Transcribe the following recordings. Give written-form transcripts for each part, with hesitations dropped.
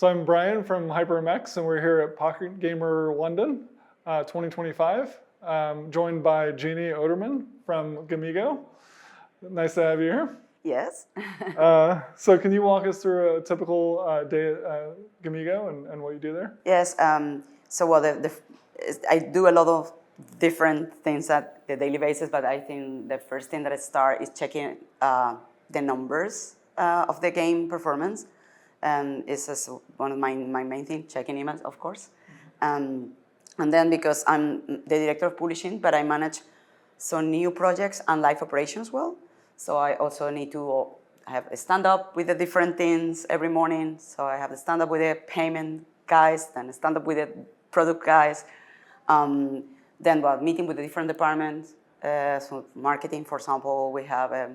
So I'm Brian from HyprMX, and we're here at Pocket Gamer London 2025, joined by Jeannie Odreman from Gamigo. Nice to have you here. Yes. So can you walk us through a typical day at Gamigo and what you do there? Yes. I do a lot of different things at the daily basis, but I think the first thing that I start is checking the numbers of the game performance. It's just one of my main things, checking emails, of course. And then because I'm the director of publishing, but I manage some new projects and live operations well. So I also need to have a stand-up with the different teams every morning. So I have a stand-up with the payment guys, then a stand-up with the product guys. Then meeting with the different departments. So marketing, for example, we have a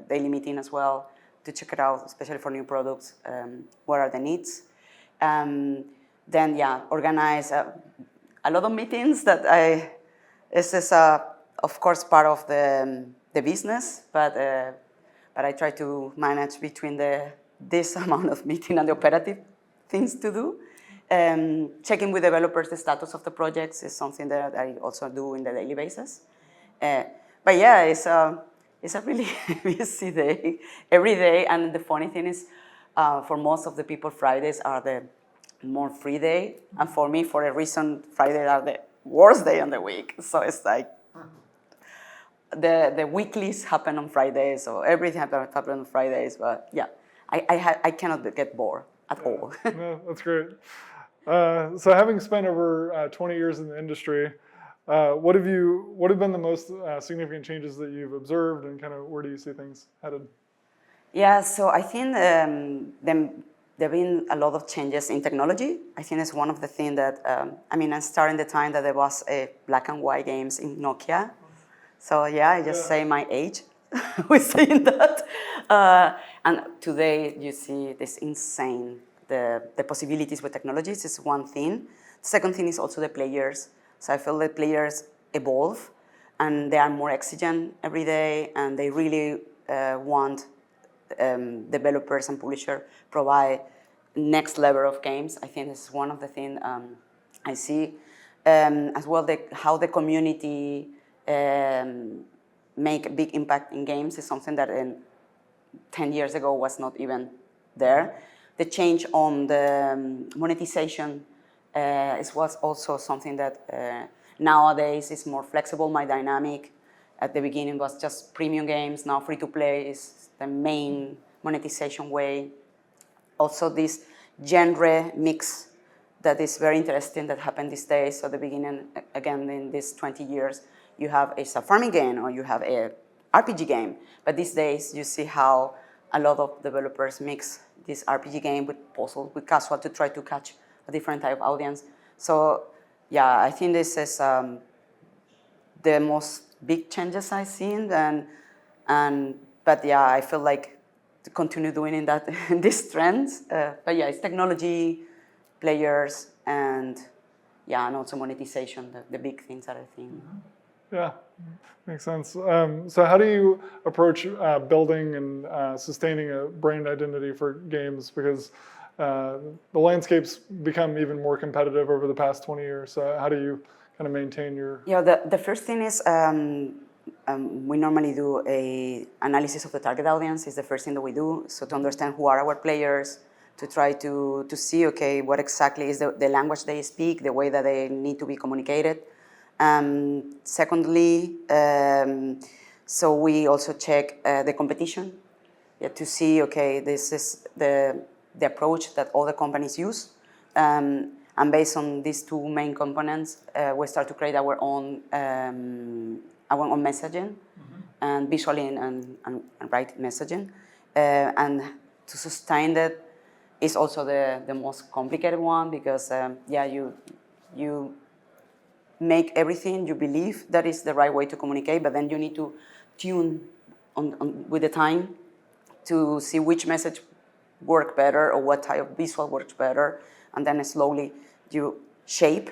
daily meeting as well to check it out, especially for new products. What are the needs? Organize a lot of meetings that this is of course part of the business, but I try to manage between this amount of meeting and the operative things to do. Checking with developers the status of the projects is something that I also do in the daily basis. But yeah, it's a really busy day, every day. And the funny thing is, for most of the people, Fridays are the more free day. And for me, for a reason, Fridays are the worst day on the week. So it's like the weeklies happen on Fridays, so everything happens on Fridays. But yeah, I cannot get bored at all. No, that's great. So having spent over 20 years in the industry, what have been the most significant changes that you've observed, and kind of where do you see things headed? Yeah, so I think there have been a lot of changes in technology. I think it's one of the things that, I started in the time that there was a black and white games in Nokia. So yeah, I just say my age with saying that. And today you see this insane, the possibilities with technologies is one thing. The second thing is also the players. So I feel that players evolve and they are more exigent every day, and they really want developers and publishers provide next level of games. I think this is one of the things I see. As well, how the community make a big impact in games is something that 10 years ago was not even there. The change on the monetization was also something that nowadays is more flexible, more dynamic. At the beginning was just premium games, now free-to-play is the main monetization way. Also this genre mix that is very interesting that happened these days. So at the beginning, again, in these 20 years, you have a farming game or you have a RPG game. But these days, you see how a lot of developers mix this RPG game with puzzle, with casual, to try to catch a different type of audience. So yeah, I think this is the most big changes I've seen. But yeah, I feel like to continue doing in these trends. But yeah, it's technology, players, and also monetization, the big things that I think. Yeah, makes sense. So how do you approach building and sustaining a brand identity for games? Because the landscape's become even more competitive over the past 20 years. So how do you kind of maintain your... Yeah, the first thing is we normally do a analysis of the target audience. Is the first thing that we do. So to understand who are our players, to try to see, okay, what exactly is the language they speak, the way that they need to be communicated. Secondly, so we also check the competition to see, okay, this is the approach that all the companies use. And based on these two main components, we start to create our own messaging, and visually and write messaging. And to sustain that is also the most complicated one, because you make everything you believe that is the right way to communicate, but then you need to tune on with the time to see which message work better or what type of visual works better, and then slowly you shape,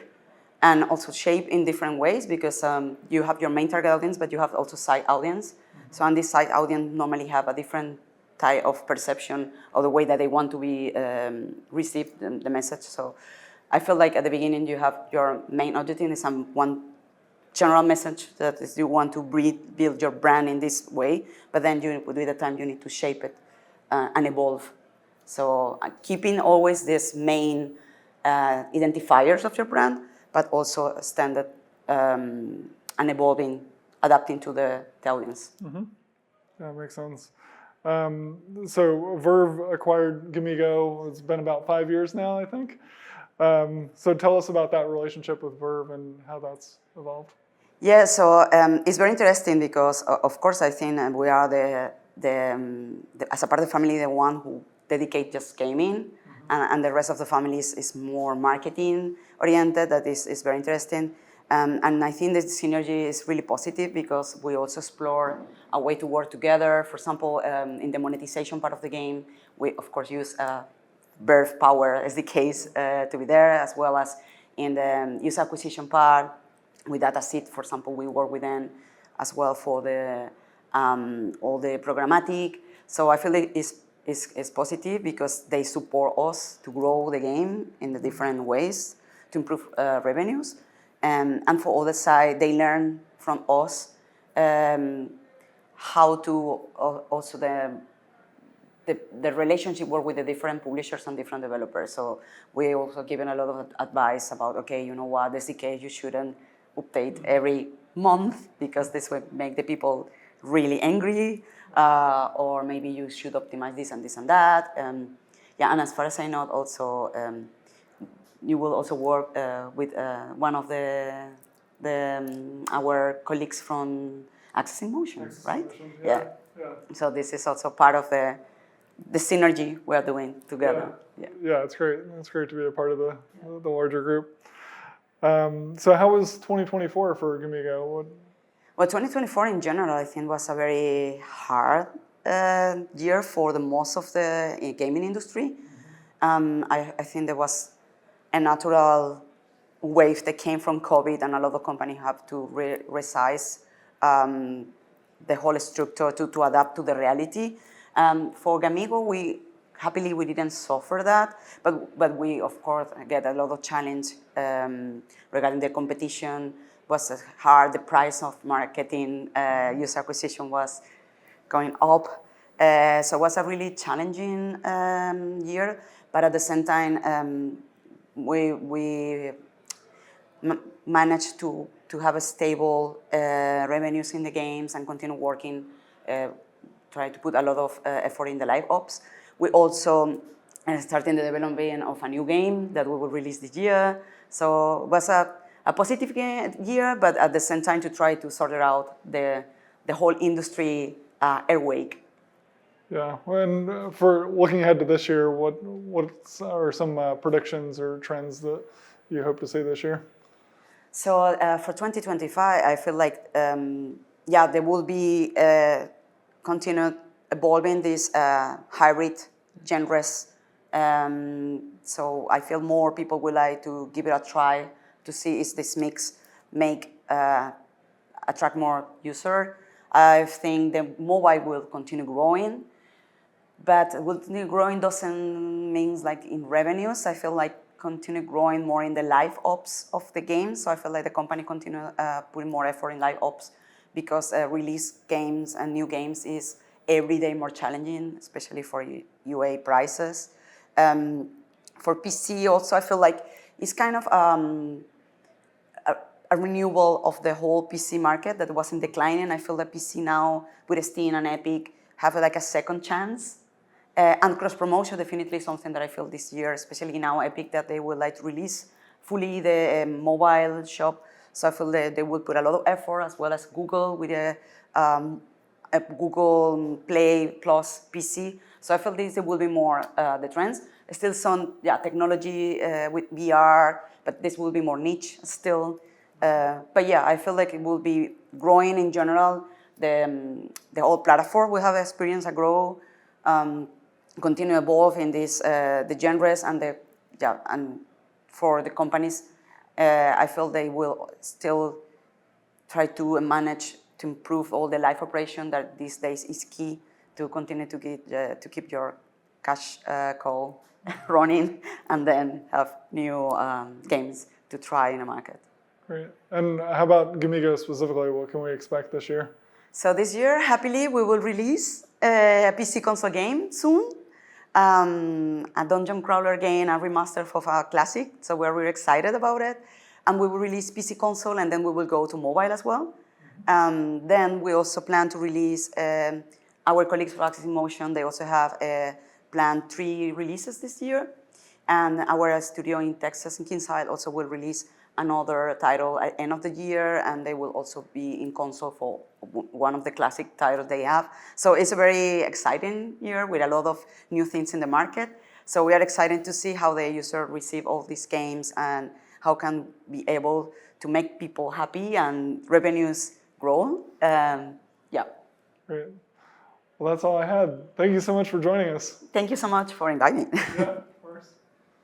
and also shape in different ways, because you have your main target audience, but you have also side audience. So on this side audience normally have a different type of perception or the way that they want to be received the message. So I feel like at the beginning you have your main objective is one general message that is you want to build your brand in this way, but then with the time you need to shape it and evolve. So keeping always this main identifiers of your brand, but also standard and evolving, adapting to the audience. Mm-hmm. That makes sense. So Verve acquired Gamigo. It's been about 5 years now, I think. So tell us about that relationship with Verve and how that's evolved. Yeah, so it's very interesting because, of course, I think we are as a part of the family, the one who dedicate just gaming, and the rest of the family is more marketing oriented. That is very interesting. And I think the synergy is really positive because we also explore a way to work together. For example, in the monetization part of the game, we of course use Verve Power SDKs to be there, as well as in the user acquisition part with DataSeed, for example, we work with them as well for the all the programmatic. So I feel it's positive because they support us to grow the game in the different ways to improve revenues. And for other side, they learn from us how to also the relationship work with the different publishers and different developers. So we also given a lot of advice about, okay, you know what, the SDK you shouldn't update every month because this will make the people really angry, or maybe you should optimize this and this and that. Yeah, and as far as I know, also you will also work with one of our colleagues from Access in Motion, right? Yeah. So this is also part of the synergy we are doing together. Yeah, it's great. It's great to be a part of the larger group. So how was 2024 for Gamigo? Well, 2024 in general, I think was a very hard year for the most of the gaming industry. I think there was a natural wave that came from COVID, and a lot of companies have to resize the whole structure to adapt to the reality. For Gamigo, we didn't suffer that, but we of course get a lot of challenge regarding the competition. Was hard. The price of marketing, user acquisition was going up, so it was a really challenging year. But at the same time, we managed to have a stable revenues in the games and continue working. Try to put a lot of effort in the live ops. We also started the development of a new game that we will release this year. So it was a positive year, but at the same time to try to sort out the whole industry airwake. Yeah, and for looking ahead to this year, what are some predictions or trends that you hope to see this year? So for 2025, I feel like there will be continued evolving this hybrid genres. So I feel more people would like to give it a try to see if this mix attract more user. I think the mobile will continue growing, but will continue growing doesn't mean like in revenues. I feel like continue growing more in the live ops of the game. So I feel like the company continue putting more effort in live ops because release games and new games is every day more challenging, especially for UA prices. For PC also, I feel like it's kind of a renewal of the whole PC market that was in declining. I feel that PC now with Steam and Epic have like a second chance. And cross-promotion definitely is something that I feel this year, especially now Epic, that they would like to release fully the mobile shop. So I feel that they will put a lot of effort, as well as Google with a Google Play plus PC. So I feel this will be more the trends. Still some technology with VR, but this will be more niche still. But yeah, I feel like it will be growing in general. The whole platform will have experience a grow. Continue evolve in this the genres and and for the companies, I feel they will still try to manage to improve all the live operation that these days is key to continue to keep your cash cow running, and then have new games to try in the market. Great. And how about Gamigo specifically? What can we expect this year? So this year, happily, we will release a PC console game soon. A dungeon crawler game, a remaster of a classic. So we're really excited about it. And we will release PC console, and then we will go to mobile as well. Then we also plan to release our colleagues from Axis in Motion. They also have planned 3 releases this year. And our studio in Texas, in Kingside, also will release another title at the end of the year, and they will also be in console for one of the classic titles they have. So it's a very exciting year with a lot of new things in the market. So we are excited to see how the user receive all these games and how can be able to make people happy and revenues grow. Yeah. Great. Well, that's all I had. Thank you so much for joining us. Thank you so much for inviting me. Yeah.